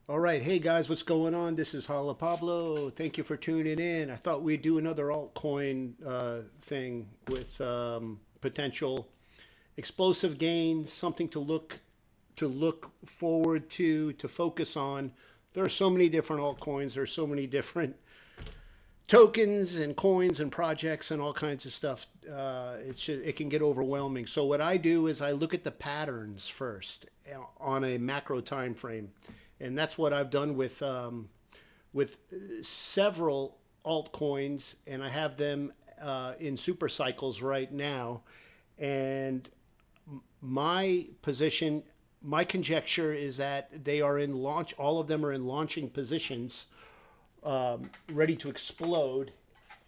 All right, hey guys, what's going on? This is Hala Pablo. Thank you for tuning in. I thought we'd do another altcoin thing with potential explosive gains, something to look forward to focus on. There are so many different altcoins. There's so many different tokens and coins and projects and all kinds of stuff. It can get overwhelming. So what I do is I look at the patterns first on a macro time frame, and that's what I've done with several altcoins, and I have them in super cycles right now. And my position, my conjecture is that they are in launch. All of them are in launching positions, ready to explode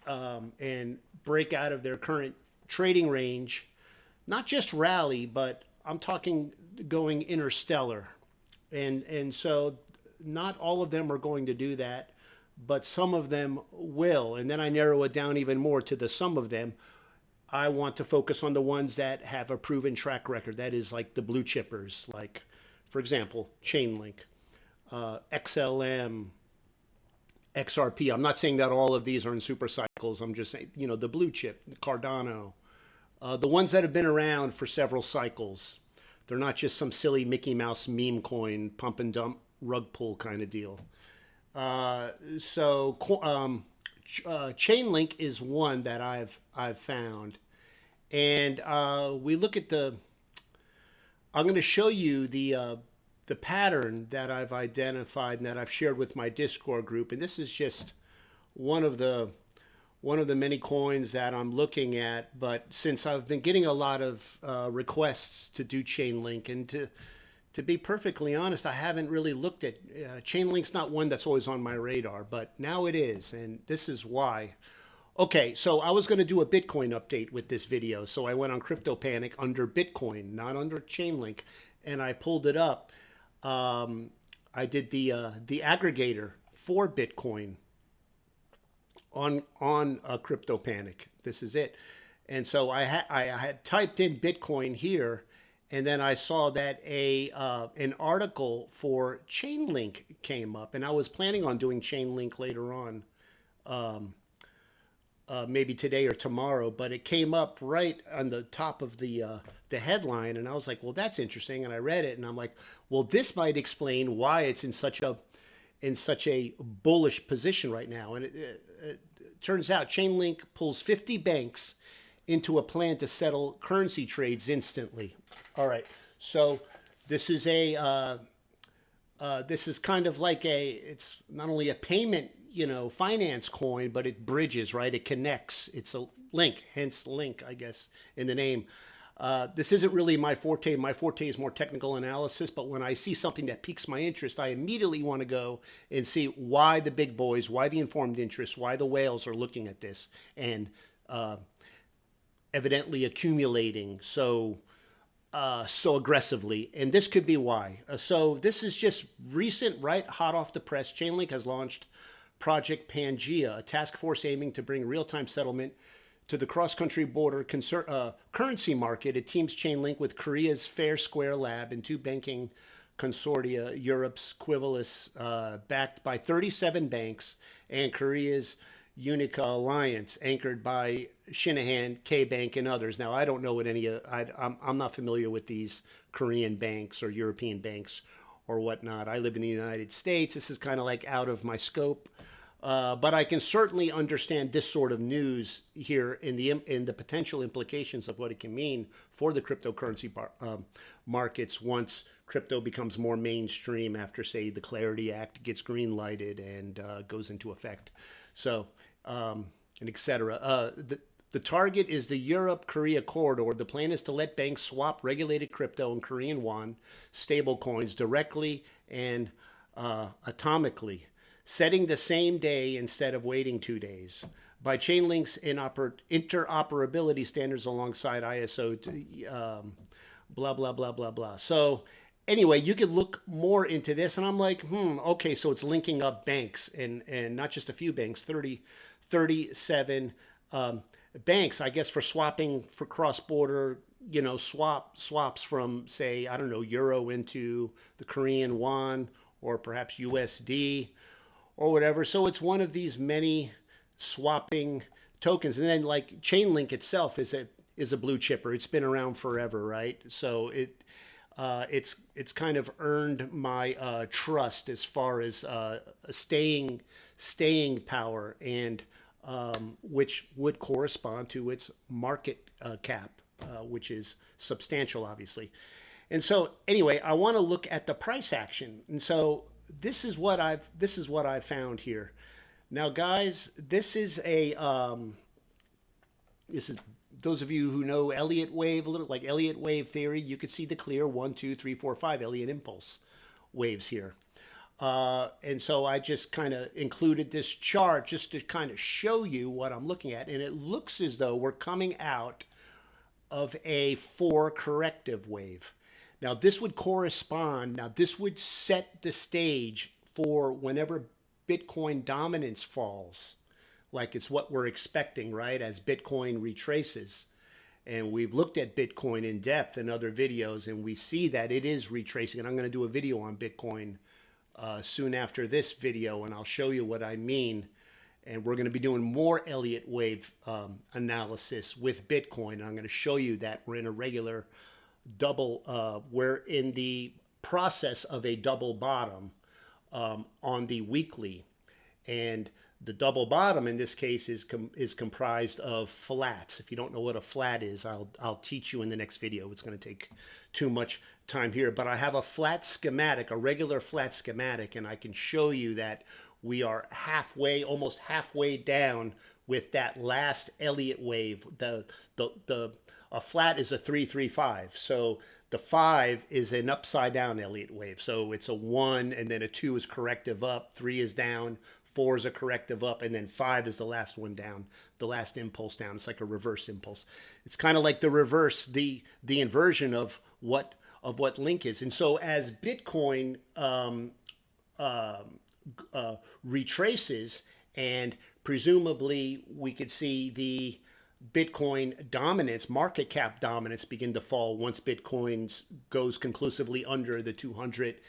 and break out of their current trading range. Not just rally, but I'm talking going interstellar. And so not all of them are going to do that, but some of them will. And then I narrow it down even more to the some of them. I want to focus on the ones that have a proven track record. That is like the blue chippers, like, for example, Chainlink, XLM, XRP. I'm not saying that all of these are in super cycles. I'm just saying, the blue chip, Cardano, the ones that have been around for several cycles. They're not just some silly Mickey Mouse meme coin, pump and dump, rug pull kind of deal. Chainlink is one that I've found, and we look at the. I'm going to show you the pattern that I've identified and that I've shared with my Discord group, and this is just one of the many coins that I'm looking at. But since I've been getting a lot of requests to do Chainlink, and to be perfectly honest, I haven't really looked at Chainlink's not one that's always on my radar, but now it is, and this is why. Okay, so I was going to do a Bitcoin update with this video, so I went on Crypto Panic under Bitcoin, not under Chainlink, and I pulled it up. I did the aggregator for Bitcoin on Crypto Panic. This is it, and so I had typed in Bitcoin here, and then I saw that an article for Chainlink came up, and I was planning on doing Chainlink later on, maybe today or tomorrow, but it came up right on the top of the headline, and I was like, well, that's interesting, and I read it, and I'm like, well, this might explain why it's in such a bullish position right now. And it turns out Chainlink pulls 50 banks into a plan to settle currency trades instantly. All right, so this is this is kind of like it's not only a payment, finance coin, but it bridges, right? It connects. It's a link, hence link, I guess, in the name. This isn't really my forte. My forte is more technical analysis, but when I see something that piques my interest, I immediately want to go and see why the big boys, why the informed interest, why the whales are looking at this and evidently accumulating so aggressively, and this could be why. So this is just recent, right? Hot off the press. Chainlink has launched Project Pangea, a task force aiming to bring real-time settlement to the cross-country border currency market. It teams Chainlink with Korea's Fair Square Lab and two banking consortia, Europe's Quivalus, backed by 37 banks, and Korea's Unica Alliance, anchored by Shinahan, K-Bank, and others. Now, I don't know what I'm not familiar with these Korean banks or European banks or whatnot. I live in the United States. This is kind of like out of my scope. But I can certainly understand this sort of news here in the potential implications of what it can mean for the cryptocurrency markets once crypto becomes more mainstream after, say, the Clarity Act gets green lighted and goes into effect. So, and etc. The target is the Europe-Korea corridor. The plan is to let banks swap regulated crypto and Korean won stablecoins directly and atomically, setting the same day instead of waiting 2 days. By Chainlink's interoperability standards alongside ISO, blah, blah, blah, blah, blah. So anyway, you could look more into this, and I'm like, okay, so it's linking up banks, and not just a few banks, 37 banks, I guess, for swapping for cross-border, swaps from, say, I don't know, euro into the Korean won or perhaps USD or whatever. So it's one of these many swapping tokens. And then like Chainlink itself is a blue chipper. It's been around forever, right? So it's kind of earned my trust as far as staying power, and which would correspond to its market cap, which is substantial, obviously. And so anyway, I want to look at the price action. And so this is what I've found here. Now, guys, this is those of you who know Elliott wave, a little like Elliott wave theory. You could see the clear 1, 2, 3, 4, 5 Elliott impulse waves here. And so I just kind of included this chart just to kind of show you what I'm looking at. And it looks as though we're coming out of a 4 corrective wave. Now this would set the stage for whenever Bitcoin dominance falls, like it's what we're expecting, right? As Bitcoin retraces. And we've looked at Bitcoin in depth in other videos, and we see that it is retracing. And I'm going to do a video on Bitcoin soon after this video, and I'll show you what I mean. And we're going to be doing more Elliott wave analysis with Bitcoin. And I'm going to show you that we're in a regular double, we're in the process of a double bottom on the weekly. And the double bottom in this case is comprised of flats. If you don't know what a flat is, I'll teach you in the next video. It's going to take too much time here. But I have a flat schematic, a regular flat schematic, and I can show you that we are halfway, almost halfway down with that last Elliott wave. A flat is a 335. So the 5 is an upside down Elliott wave. So it's a 1, and then a 2 is corrective up, 3 is down, 4 is a corrective up, and then 5 is the last one down, the last impulse down. It's like a reverse impulse. It's kind of like the reverse, the inversion of what Link is. And so as Bitcoin retraces, and presumably we could see the Bitcoin dominance, market cap dominance, begin to fall once Bitcoin goes conclusively under the 200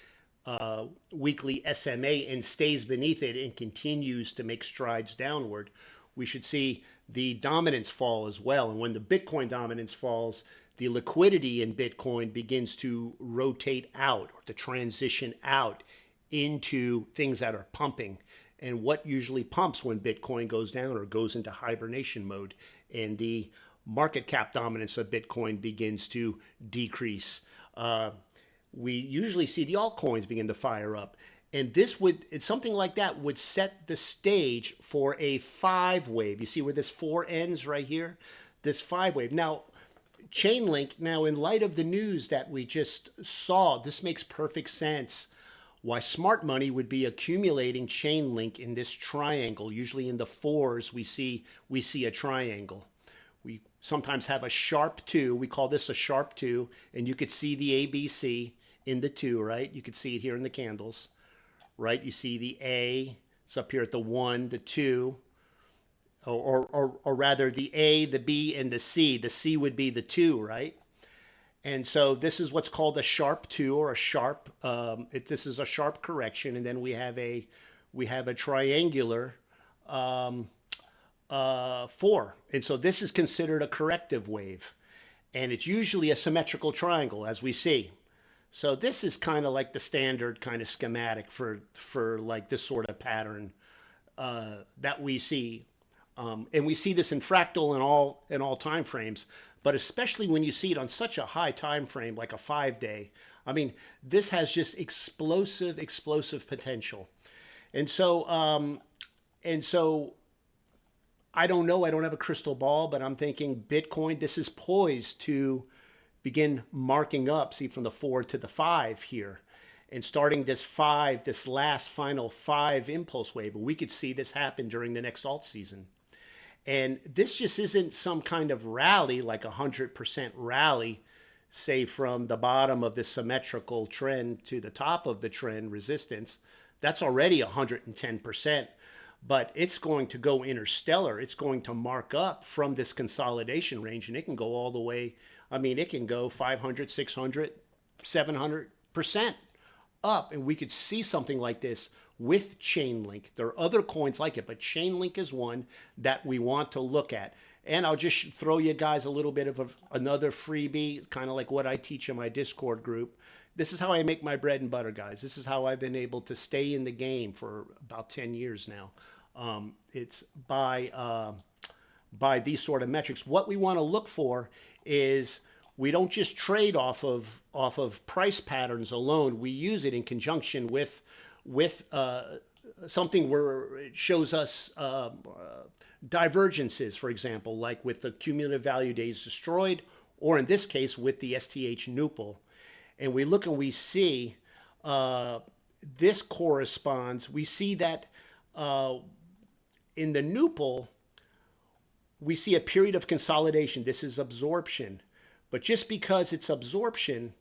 weekly SMA and stays beneath it and continues to make strides downward. We should see the dominance fall as well. And when the Bitcoin dominance falls, the liquidity in Bitcoin begins to rotate out, or to transition out into things that are pumping. And what usually pumps when Bitcoin goes down or goes into hibernation mode, and the market cap dominance of Bitcoin begins to decrease. We usually see the altcoins begin to fire up. And something like that would set the stage for a 5 wave. You see where this 4 ends right here? This 5 wave. Now, Chainlink, in light of the news that we just saw, this makes perfect sense why smart money would be accumulating Chainlink in this triangle. Usually in the 4s, we see a triangle. We sometimes have a sharp 2. We call this a sharp 2, and you could see the ABC in the 2, right? You could see it here in the candles, right? You see the A, it's up here at the 1, the 2, or rather the A, the B, and the C. The C would be the 2, right? And so this is what's called a sharp 2, or a sharp, this is a sharp correction. And then we have a triangular 4. And so this is considered a corrective wave. And it's usually a symmetrical triangle, as we see. So this is kind of like the standard kind of schematic for like this sort of pattern that we see. And we see this in fractal in all time frames, but especially when you see it on such a high time frame, like a 5-day. I mean, this has just explosive potential. And so I don't know. I don't have a crystal ball, but I'm thinking Bitcoin, this is poised to begin marking up, see, from the 4 to the 5 here, and starting this last final 5 impulse wave. We could see this happen during the next Altseason. And this just isn't some kind of rally, like 100% rally, say from the bottom of the symmetrical trend to the top of the trend resistance. That's already 110%. But it's going to go interstellar. It's going to mark up from this consolidation range, and it can go all the way. I mean, it can go 500, 600, 700% up and we could see something like this with Chainlink. There are other coins like it, but Chainlink is one that we want to look at. And I'll just throw you guys a little bit of another freebie, kind of like what I teach in my Discord group. This is how I make my bread and butter, guys. This is how I've been able to stay in the game for about 10 years now. It's by these sort of metrics. What we want to look for is we don't just trade off of price patterns alone. We use it in conjunction with something where it shows us divergences, for example, like with the cumulative value days destroyed, or in this case with the STH Nupal. And we look and we see this corresponds. We see that in the Nupal, we see a period of consolidation. This is absorption. But just because it's absorption,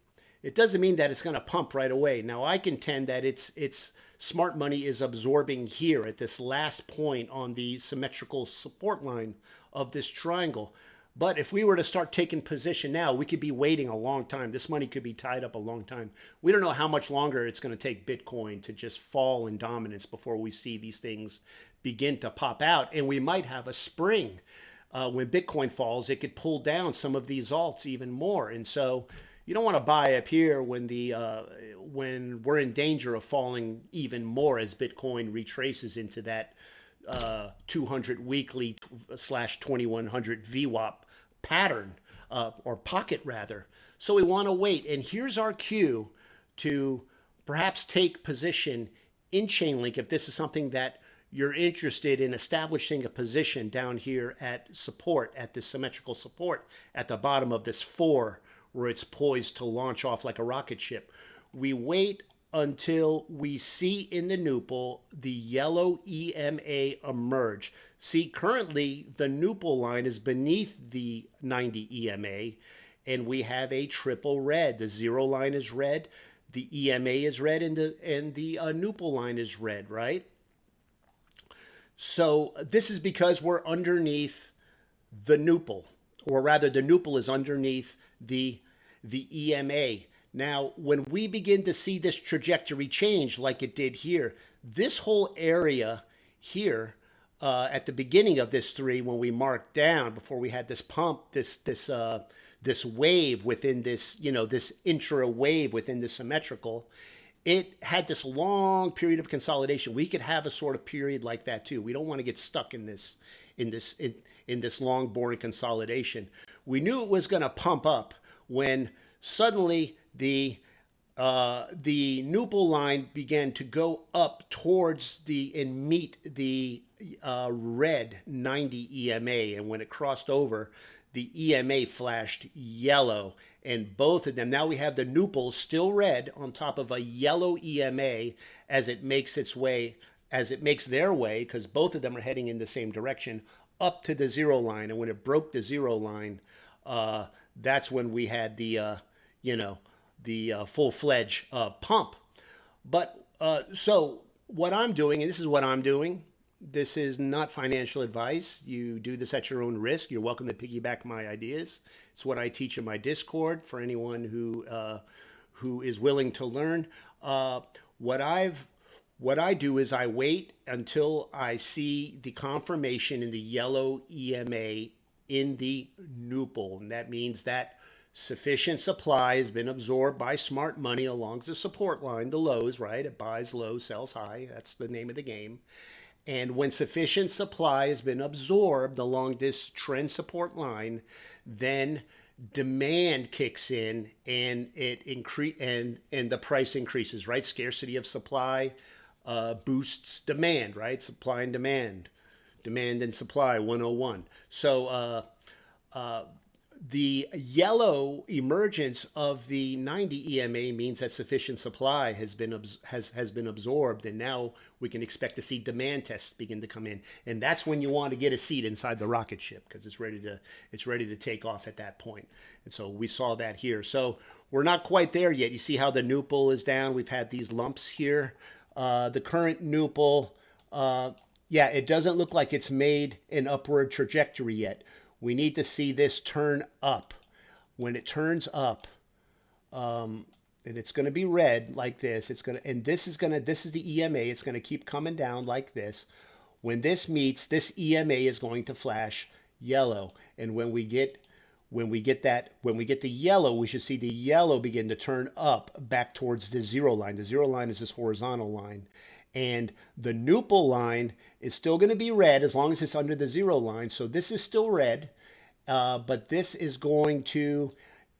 it doesn't mean that it's going to pump right away. Now, I contend that it's smart money is absorbing here at this last point on the symmetrical support line of this triangle. But if we were to start taking position now, we could be waiting a long time. This money could be tied up a long time. We don't know how much longer it's going to take Bitcoin to just fall in dominance before we see these things begin to pop out. And we might have a spring. When Bitcoin falls, it could pull down some of these alts even more. And so you don't want to buy up here when when we're in danger of falling even more as Bitcoin retraces into that 200 weekly / 2100 VWAP pattern or pocket rather. So we want to wait. And here's our cue to perhaps take position in Chainlink if this is something that you're interested in establishing a position down here at support, at this symmetrical support at the bottom of this 4 where it's poised to launch off like a rocket ship. We wait until we see in the Nupal the yellow EMA emerge. See, currently the Nupal line is beneath the 90 EMA and we have a triple red. The 0 line is red, the EMA is red, and the Nupal line is red, right? So this is because we're underneath the Nupal, or rather the Nupal is underneath the EMA. Now, when we begin to see this trajectory change like it did here, this whole area here at the beginning of this 3, when we marked down before we had this pump, this wave within this, this intra wave within the symmetrical, it had this long period of consolidation. We could have a sort of period like that too. We don't want to get stuck in this long, boring consolidation. We knew it was going to pump up when suddenly the Nupal line began to go up towards and meet the red 90 EMA, and when it crossed over, the EMA flashed yellow, and both of them, now we have the Nupal still red on top of a yellow EMA as it makes their way, because both of them are heading in the same direction, up to the 0 line. And when it broke the 0 line, that's when we had the full-fledged pump. But so what I'm doing, and this is what I'm doing, this is not financial advice. You do this at your own risk. You're welcome to piggyback my ideas. It's what I teach in my Discord for anyone who is willing to learn. What I do is I wait until I see the confirmation in the yellow EMA in the Nupal, and that means that sufficient supply has been absorbed by smart money along the support line, the lows, right? It buys low, sells high. That's the name of the game. And when sufficient supply has been absorbed along this trend support line, then demand kicks in and and the price increases, right? Scarcity of supply boosts demand, right? Supply and demand and supply 101. So the yellow emergence of the 90 EMA means that sufficient supply has been absorbed, and now we can expect to see demand tests begin to come in, and that's when you want to get a seat inside the rocket ship because it's ready to take off at that point. And so we saw that here. So we're not quite there yet. You see how the Nupal is down. We've had these lumps here. The current Nupal, yeah, it doesn't look like it's made an upward trajectory yet. We need to see this turn up. When it turns up, and it's going to be red like this. It's going to, and this is the EMA. It's going to keep coming down like this. When this meets, this EMA is going to flash yellow. And when we get the yellow, we should see the yellow begin to turn up back towards the zero line. The zero line is this horizontal line. And the nupal line is still going to be red as long as it's under the zero line. So this is still red, but this is going to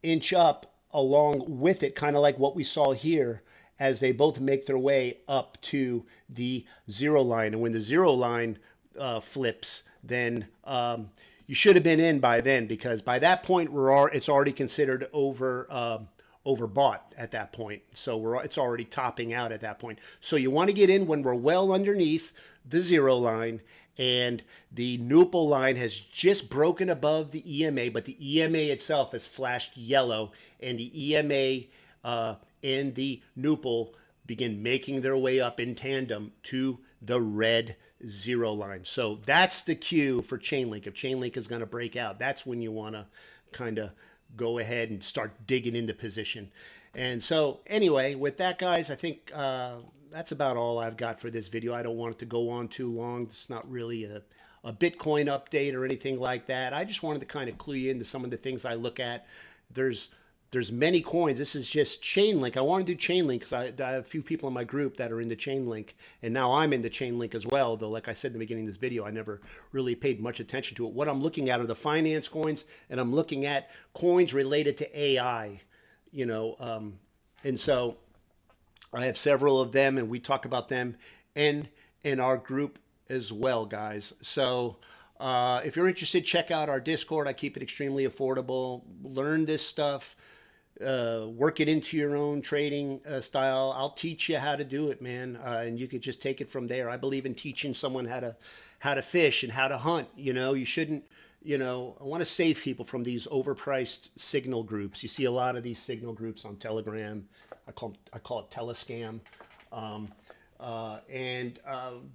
inch up along with it, kind of like what we saw here as they both make their way up to the zero line. And when the zero line flips, then you should have been in by then, because by that point it's already considered overbought at that point. So it's already topping out at that point. So you want to get in when we're well underneath the zero line and the nupal line has just broken above the EMA, but the EMA itself has flashed yellow, and the EMA and the nupal begin making their way up in tandem to the red zero line. So that's the cue for Chainlink. If Chainlink is going to break out, that's when you want to kind of go ahead and start digging into position. And so anyway, with that, guys, I think that's about all I've got for this video. I don't want it to go on too long. It's not really a Bitcoin update or anything like that. I just wanted to kind of clue you into some of the things I look at. There's many coins. This is just Chainlink. I want to do Chainlink because I have a few people in my group that are into Chainlink, and now I'm into Chainlink as well. Though, like I said in the beginning of this video, I never really paid much attention to it. What I'm looking at are the finance coins, and I'm looking at coins related to AI. And so I have several of them, and we talk about them in our group as well, guys. So if you're interested, check out our Discord. I keep it extremely affordable. Learn this stuff. Work it into your own trading style. I'll teach you how to do it, man, and you could just take it from there. I believe in teaching someone how to fish and how to hunt. You shouldn't. I want to save people from these overpriced signal groups. You see a lot of these signal groups on Telegram. I call it telescam.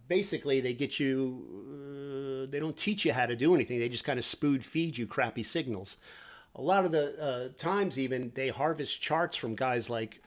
Basically they get you, they don't teach you how to do anything. They just kind of spoon feed you crappy signals. A lot of the times even they harvest charts from guys like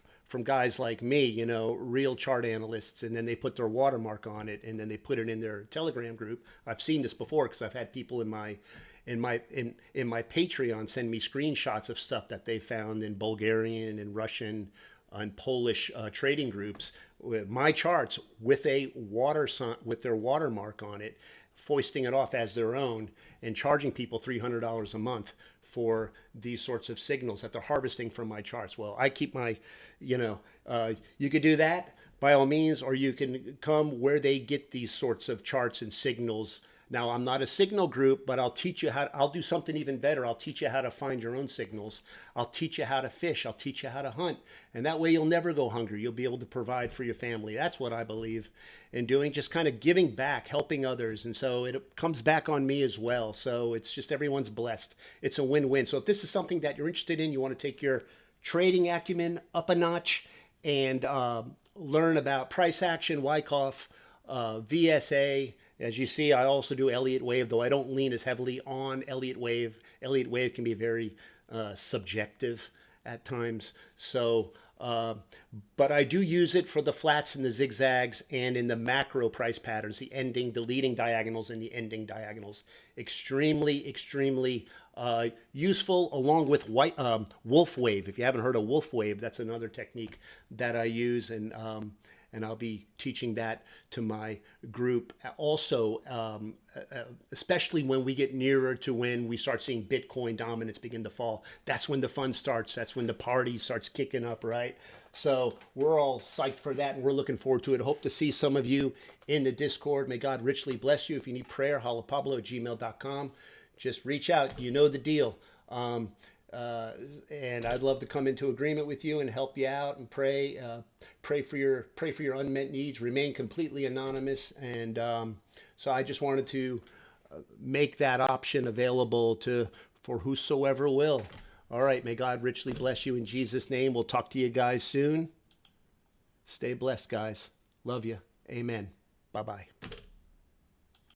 me, real chart analysts, and then they put their watermark on it, and then they put it in their Telegram group. I've seen this before because I've had people in my Patreon send me screenshots of stuff that they found in Bulgarian and Russian and Polish trading groups with my charts with their watermark on it, foisting it off as their own and charging people $300 a month for these sorts of signals that they're harvesting from my charts. Well, I keep my, you could do that by all means, or you can come where they get these sorts of charts and signals. Now, I'm not a signal group, but I'll teach you I'll do something even better. I'll teach you how to find your own signals. I'll teach you how to fish. I'll teach you how to hunt. And that way you'll never go hungry. You'll be able to provide for your family. That's what I believe in doing, just kind of giving back, helping others. And so it comes back on me as well. So it's just everyone's blessed. It's a win-win. So if this is something that you're interested in, you want to take your trading acumen up a notch and learn about price action, Wyckoff, VSA. As you see, I also do Elliott Wave, though I don't lean as heavily on Elliott Wave. Elliott Wave can be very subjective at times. So, but I do use it for the flats and the zigzags and in the macro price patterns, the leading diagonals and the ending diagonals. Extremely, extremely useful, along with Wolf Wave. If you haven't heard of Wolf Wave, that's another technique that I use, and I'll be teaching that to my group also, especially when we get nearer to when we start seeing Bitcoin dominance begin to fall. That's when the fun starts. That's when the party starts kicking up, right? So we're all psyched for that, and we're looking forward to it. Hope to see some of you in the Discord. May God richly bless you. If you need prayer, hollapablo@gmail.com. Just reach out. You know the deal. And I'd love to come into agreement with you and help you out and pray for your unmet needs. Remain completely anonymous, and so I just wanted to make that option available for whosoever will. All right, may God richly bless you in Jesus' name. We'll talk to you guys soon. Stay blessed, guys. Love you. Amen. Bye-bye.